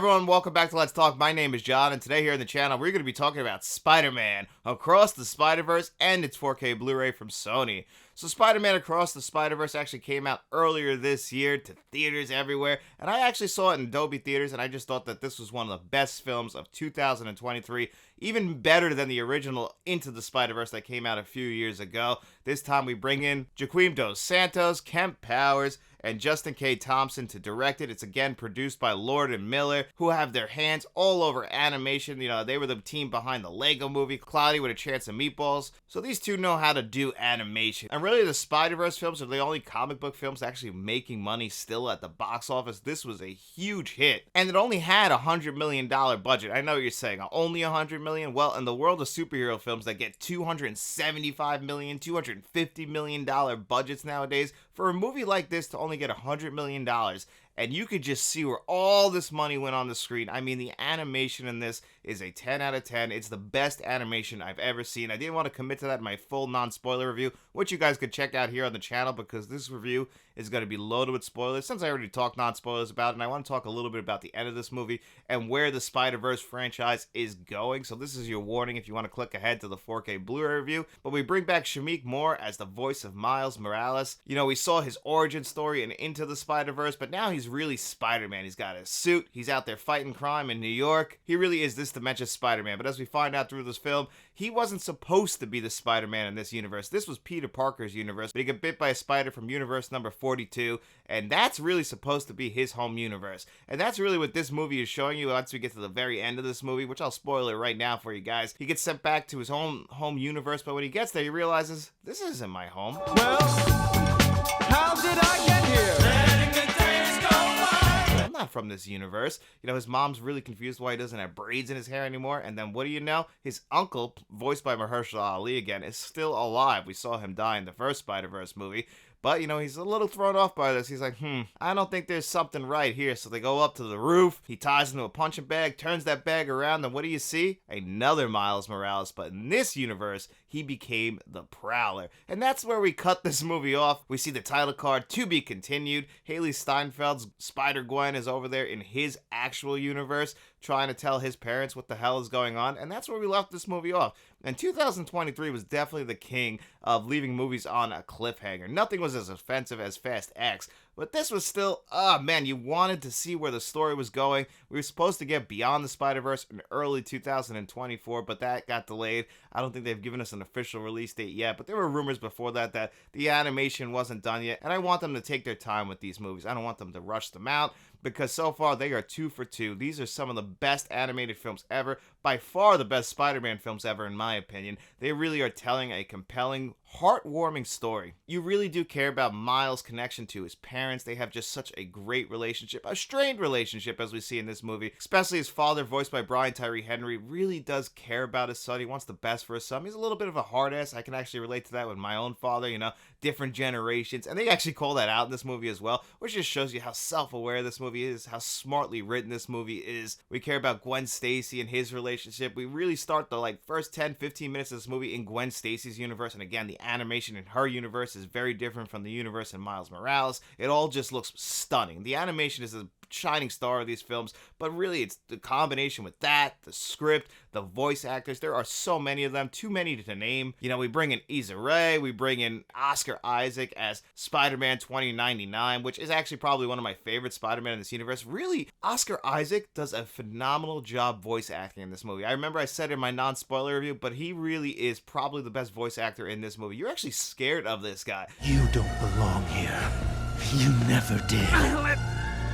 everyone, welcome back to Let's Talk. My name is John, and today here on the channel, we're going to be talking about Spider-Man Across the Spider-Verse and its 4K Blu-ray from Sony. So Spider-Man Across the Spider-Verse actually came out earlier this year to theaters everywhere, and I actually saw it in Dolby Theaters, and I just thought that this was one of the best films of 2023, even better than the original Into the Spider-Verse that came out a few years ago. This time we bring in Joaquim Dos Santos, Kemp Powers, and Justin K. Thompson to direct it. It's again produced by Lord and Miller, who have their hands all over animation. You know, they were the team behind the Lego movie, Cloudy with a Chance of Meatballs. So these two know how to do animation. And really, the Spider-Verse films are the only comic book films actually making money still at the box office. This was a huge hit. And it only had a $100 million budget. I know what you're saying, only $100 million? Well, in the world of superhero films that get $275 million, $250 million budgets nowadays, for a movie like this to only get $100 million, and you could just see where all this money went on the screen. I mean, the animation in this is a 10 out of 10. It's the best animation I've ever seen. I didn't want to commit to that in my full non-spoiler review, which you guys could check out here on the channel, because this review is going to be loaded with spoilers, since I already talked non-spoilers about it, and I want to talk a little bit about the end of this movie and where the Spider-Verse franchise is going. So this is your warning if you want to click ahead to the 4K Blu-ray review. But we bring back Shameik Moore as the voice of Miles Morales. You know, we saw his origin story in Into the Spider-Verse, but now he's really Spider-Man. He's got his suit, he's out there fighting crime in New York. He really is this dimension's Spider-Man, but as we find out through this film, he wasn't supposed to be the Spider-Man in this universe. This was Peter Parker's universe, but he got bit by a spider from universe number 42, and that's really supposed to be his home universe. And that's really what this movie is showing you once we get to the very end of this movie, which I'll spoil it right now for you guys. He gets sent back to his home universe, but when he gets there, he realizes, this isn't my home. Well, how did I get here? I'm not from this universe. You know, his mom's really confused why he doesn't have braids in his hair anymore. And then what do you know? His uncle, voiced by Mahershala Ali again, is still alive. We saw him die in the first Spider-Verse movie. But, you know, he's a little thrown off by this. He's like, I don't think there's something right here. So they go up to the roof. He ties into a punching bag, turns that bag around, and what do you see? Another Miles Morales. But in this universe, he became the Prowler. And that's where we cut this movie off. We see the title card, to be continued. Haley Steinfeld's Spider-Gwen is over there in his actual universe, trying to tell his parents what the hell is going on. And that's where we left this movie off. And 2023 was definitely the king of leaving movies on a cliffhanger. Nothing was as offensive as Fast X, but this was still, man, you wanted to see where the story was going. We were supposed to get Beyond the Spider-Verse in early 2024, but that got delayed. I don't think they've given us an official release date yet, but there were rumors before that the animation wasn't done yet, and I want them to take their time with these movies. I don't want them to rush them out, because so far they are 2 for 2. These are some of the best animated films ever, by far the best Spider-Man films ever in my opinion. They really are telling a compelling, heartwarming story. You really do care about Miles' connection to his parents. They have just such a great relationship, a strained relationship as we see in this movie. Especially his father, voiced by Brian Tyree Henry, really does care about his son. He wants the best for his son. He's a little bit of a hard ass. I can actually relate to that with my own father, you know, different generations. And they actually call that out in this movie as well, which just shows you how self-aware this movie is, how smartly written this movie is. We care about Gwen Stacy and his relationship. We really start the first 10-15 minutes of this movie in Gwen Stacy's universe, and again, the animation in her universe is very different from the universe in Miles Morales. It all just looks stunning. The animation is a shining star of these films, but really it's the combination with that, the script, the voice actors. There are so many of them, too many to name. You know, we bring in Issa Rae, we bring in Oscar Isaac as Spider-Man 2099, which is actually probably one of my favorite Spider-Man in this universe. Really, Oscar Isaac does a phenomenal job voice acting in this movie. I remember I said in my non-spoiler review, but he really is probably the best voice actor in this movie. You're actually scared of this guy. You don't belong here. You never did.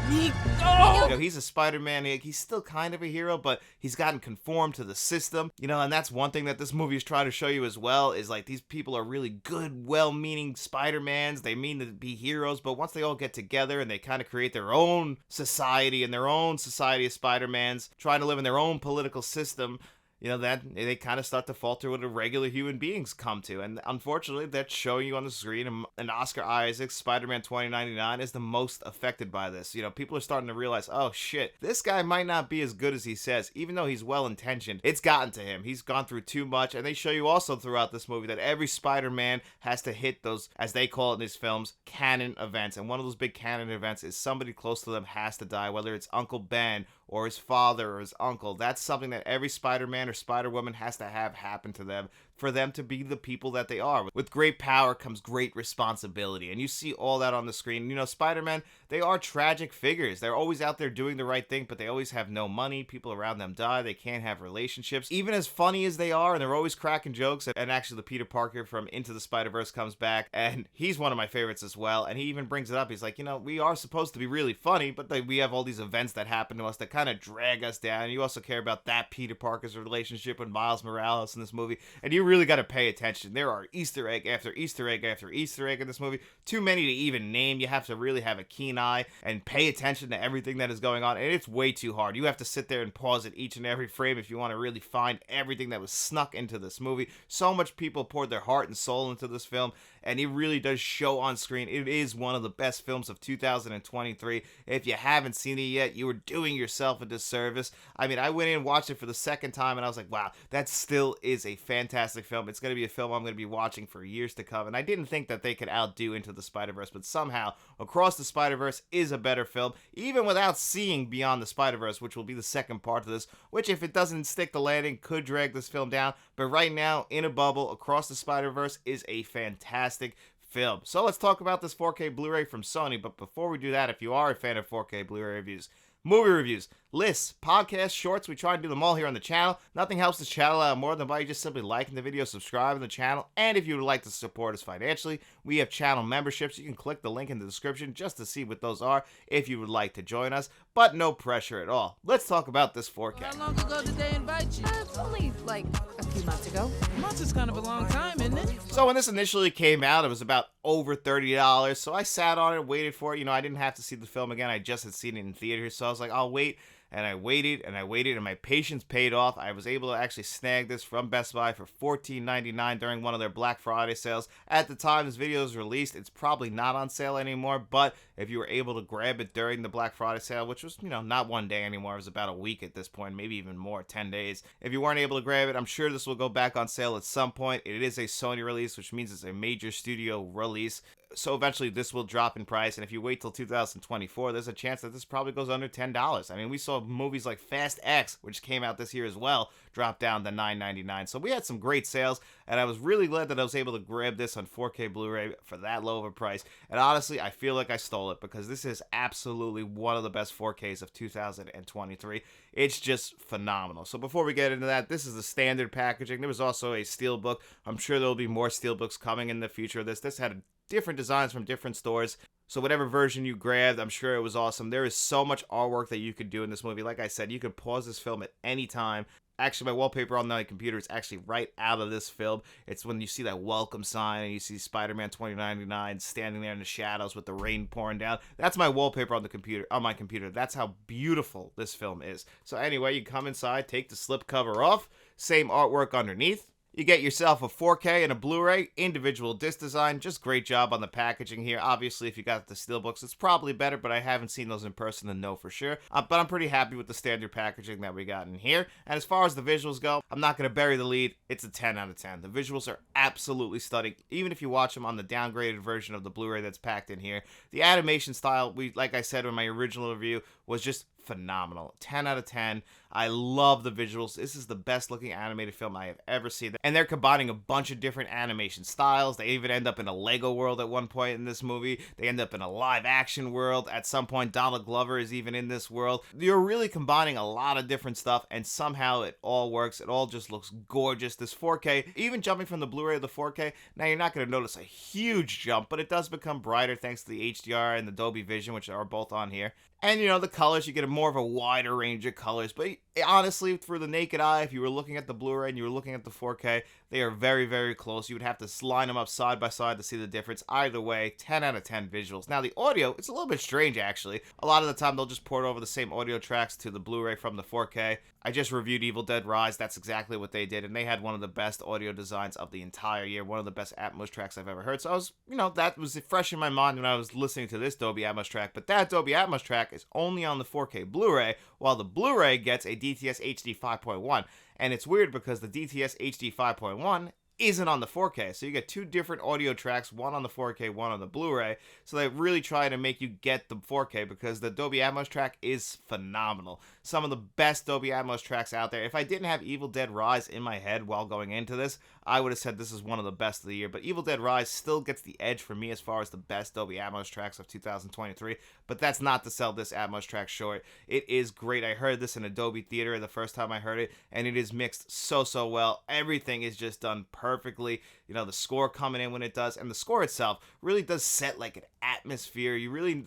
You know, he's a Spider-Man. He's still kind of a hero, but he's gotten conformed to the system. You know, and that's one thing that this movie is trying to show you as well, is like these people are really good, well-meaning Spider-Mans. They mean to be heroes, but once they all get together and they kind of create their own society and their own society of Spider-Mans, trying to live in their own political system, you know, that they kind of start to falter what a regular human beings come to. And unfortunately, that's showing you on the screen. And Oscar Isaac's Spider-Man 2099 is the most affected by this. You know, people are starting to realize, oh shit, this guy might not be as good as he says. Even though he's well-intentioned, it's gotten to him. He's gone through too much. And they show you also throughout this movie that every Spider-Man has to hit those, as they call it in these films, canon events. And one of those big canon events is somebody close to them has to die, whether it's Uncle Ben or his father or his uncle. That's something that every Spider-Man or Spider-Woman has to have happen to them for them to be the people that they are. With great power comes great responsibility, and you see all that on the screen. You know, Spider-Man, they are tragic figures. They're always out there doing the right thing, but they always have no money. People around them die. They can't have relationships. Even as funny as they are, and they're always cracking jokes, and actually the Peter Parker from Into the Spider-Verse comes back, and he's one of my favorites as well, and he even brings it up. He's like, you know, we are supposed to be really funny, but we have all these events that happen to us that kind of drag us down. You also care about that Peter Parker's relationship with Miles Morales in this movie, and you really got to pay attention. There are Easter egg after Easter egg after Easter egg in this movie. Too many to even name. You have to really have a keen eye and pay attention to everything that is going on, and it's way too hard. You have to sit there and pause it each and every frame if you want to really find everything that was snuck into this movie. So much people poured their heart and soul into this film, and it really does show on screen. It is one of the best films of 2023. If you haven't seen it yet, you are doing yourself a disservice. I mean, I went in and watched it for the second time, and I was like, wow, that still is a fantastic film. It's going to be a film I'm going to be watching for years to come, and I didn't think that they could outdo Into the Spider-Verse, but somehow Across the Spider-Verse is a better film, even without seeing Beyond the Spider-Verse, which will be the second part of this, which if it doesn't stick the landing, could drag this film down. But right now, in a bubble, Across the Spider-Verse is a fantastic film. So let's talk about this 4K Blu-ray from Sony, but before we do that, if you are a fan of 4K Blu-ray reviews, movie reviews, lists, podcasts, shorts, we try to do them all here on the channel. Nothing helps this channel out more than by just simply liking the video, subscribing to the channel, and if you would like to support us financially, we have channel memberships. You can click the link in the description just to see what those are if you would like to join us, but no pressure at all. Let's talk about this 4K. How long ago did they invite you? It's only like a few months ago. Months is kind of a long time, isn't it? So when this initially came out, it was about over $30, so I sat on it, waited for it. You know, I didn't have to see the film again. I just had seen it in theaters, so I was like, I'll wait. And I waited, and I waited, and my patience paid off. I was able to actually snag this from Best Buy for $14.99 during one of their Black Friday sales. At the time this video was released, it's probably not on sale anymore, but if you were able to grab it during the Black Friday sale, which was, you know, not one day anymore, it was about a week at this point, maybe even more, 10 days. If you weren't able to grab it, I'm sure this will go back on sale at some point. It is a Sony release, which means it's a major studio release. So eventually this will drop in price, and if you wait till 2024, there's a chance that this probably goes under $10. I mean, we saw movies like Fast X, which came out this year as well, drop down to $9.99. So we had some great sales, and I was really glad that I was able to grab this on 4K Blu-ray for that low of a price. And honestly, I feel like I stole it, because this is absolutely one of the best 4Ks of 2023. It's just phenomenal. So before we get into that, this is the standard packaging. There was also a steelbook. I'm sure there will be more steelbooks coming in the future of this. This had different designs from different stores. So whatever version you grabbed, I'm sure it was awesome. There is so much artwork that you could do in this movie. Like I said, you could pause this film at any time. Actually, my wallpaper on my computer is actually right out of this film. It's when you see that welcome sign and you see Spider-Man 2099 standing there in the shadows with the rain pouring down. That's my wallpaper on the computer, on my computer. That's how beautiful this film is. So anyway, you come inside, take the slipcover off, same artwork underneath. You get yourself a 4K and a Blu-ray, individual disc design, just great job on the packaging here. Obviously, if you got the steelbooks, it's probably better, but I haven't seen those in person to know for sure. But I'm pretty happy with the standard packaging that we got in here. And as far as the visuals go, I'm not going to bury the lead. It's a 10 out of 10. The visuals are absolutely stunning, even if you watch them on the downgraded version of the Blu-ray that's packed in here. The animation style, like I said in my original review, was just phenomenal. 10 out of 10. I love the visuals. This is the best looking animated film I have ever seen. And they're combining a bunch of different animation styles. They even end up in a Lego world at one point in this movie. They end up in a live action world. At some point, Donald Glover is even in this world. You're really combining a lot of different stuff, and somehow it all works. It all just looks gorgeous. This 4K, even jumping from the Blu-ray to the 4K, now you're not going to notice a huge jump, but it does become brighter thanks to the HDR and the Dolby Vision, which are both on here. And, you know, the colors, you get a more of a wider range of colors. But honestly, for the naked eye, if you were looking at the Blu-ray and you were looking at the 4K, they are very, very close. You would have to line them up side by side to see the difference. Either way, 10 out of 10 visuals. Now, the audio, it's a little bit strange, actually. A lot of the time, they'll just port over the same audio tracks to the Blu-ray from the 4K. I just reviewed Evil Dead Rise. That's exactly what they did. And they had one of the best audio designs of the entire year. One of the best Atmos tracks I've ever heard. So I was, you know, that was fresh in my mind when I was listening to this Dolby Atmos track. But that Dolby Atmos track is only on the 4K Blu-ray, while the Blu-ray gets a DTS HD 5.1. And it's weird because the DTS HD 5.1 isn't on the 4K. So you get two different audio tracks, one on the 4K, one on the Blu-ray. So they really try to make you get the 4K because the Dolby Atmos track is phenomenal. Some of the best Dolby Atmos tracks out there. If I didn't have Evil Dead Rise in my head while going into this, I would have said this is one of the best of the year. But Evil Dead Rise still gets the edge for me as far as the best Dolby Atmos tracks of 2023. But that's not to sell this Atmos track short. It is great. I heard this in a Dolby Theater the first time I heard it, and it is mixed so well. Everything is just done perfectly. You know, the score coming in when it does, and the score itself really does set like an atmosphere.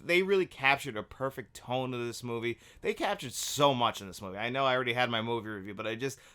They really captured a perfect tone of this movie. They captured so much in this movie. I know I already had my movie review, but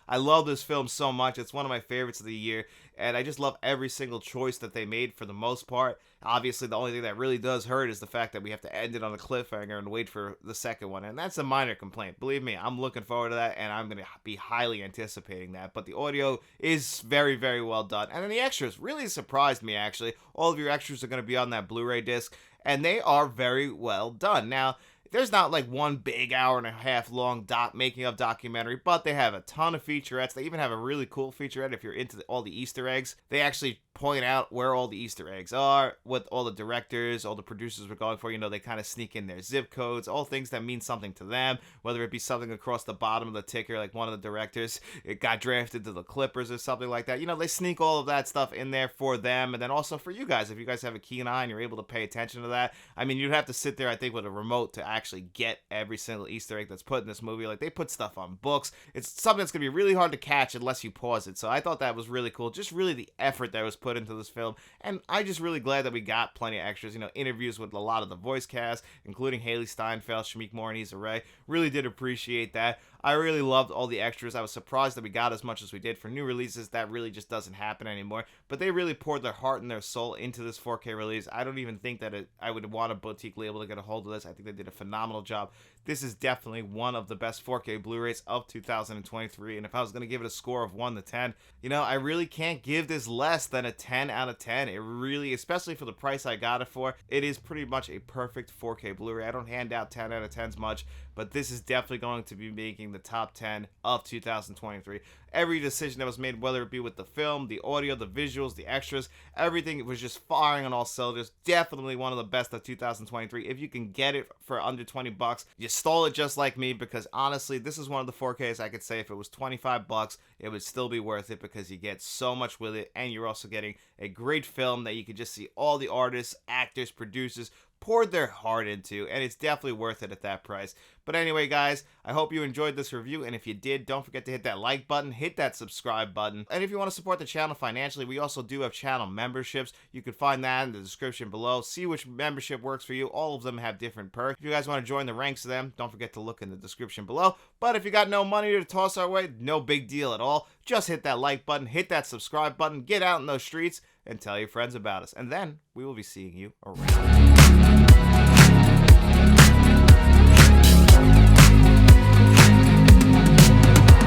I love this film so much. It's one of my favorites of the year, and I just love every single choice that they made for the most part. Obviously, the only thing that really does hurt is the fact that we have to end it on a cliffhanger and wait for the second one, and that's a minor complaint. Believe me, I'm looking forward to that, and I'm going to be highly anticipating that. But the audio is very well done, and then the extras really surprised me, actually. All of your extras are going to be on that Blu-ray disc, and they are very well done. Now, there's not like one big hour-and-a-half long making of documentary, but they have a ton of featurettes. They even have a really cool featurette if you're into all the Easter eggs. They actually point out where all the Easter eggs are, what all the directors, all the producers were going for. You know, they kind of sneak in their zip codes, all things that mean something to them, whether it be something across the bottom of the ticker, like one of the directors, it got drafted to the Clippers or something like that. You know, they sneak all of that stuff in there for them, and then also for you guys, if you guys have a keen eye and you're able to pay attention to that. I mean, you'd have to sit there, I think, with a remote to actually get every single Easter egg that's put in this movie. Like, they put stuff on books. It's something that's going to be really hard to catch unless you pause it. So I thought that was really cool. Just really the effort that was put into this film. And I'm just really glad that we got plenty of extras. You know, interviews with a lot of the voice cast, including Haley Steinfeld, Shameik Moore, and Issa Rae. Really did appreciate that. I really loved all the extras. I was surprised that we got as much as we did. For new releases, that really just doesn't happen anymore. But they really poured their heart and their soul into this 4K release. I don't even think that I would want a boutique label to get a hold of this. I think they did a phenomenal job. This is definitely one of the best 4K Blu-rays of 2023. And if I was going to give it a score of 1 to 10, you know, I really can't give this less than a 10 out of 10. It really, especially for the price I got it for, it is pretty much a perfect 4K Blu-ray. I don't hand out 10 out of 10s much, but this is definitely going to be making the top 10 of 2023. Every decision that was made, whether it be with the film, the audio, the visuals, the extras, everything was just firing on all cylinders. Definitely one of the best of 2023. If you can get it for under 20 bucks, you stole it just like me, because honestly, this is one of the 4Ks I could say if it was 25 bucks, it would still be worth it, because you get so much with it, and you're also getting a great film that you can just see all the artists, actors, producers poured their heart into, and it's definitely worth it at that price. But anyway, guys, I hope you enjoyed this review, and if you did, don't forget to hit that like button, hit that subscribe button, and if you want to support the channel financially, we also do have channel memberships. You can find that in the description below. See which membership works for you. All of them have different perks. If you guys want to join the ranks of them, don't forget to look in the description below. But if you got no money to toss our way, no big deal at all. Just hit that like button, hit that subscribe button, get out in those streets, and tell your friends about us. And then we will be seeing you around.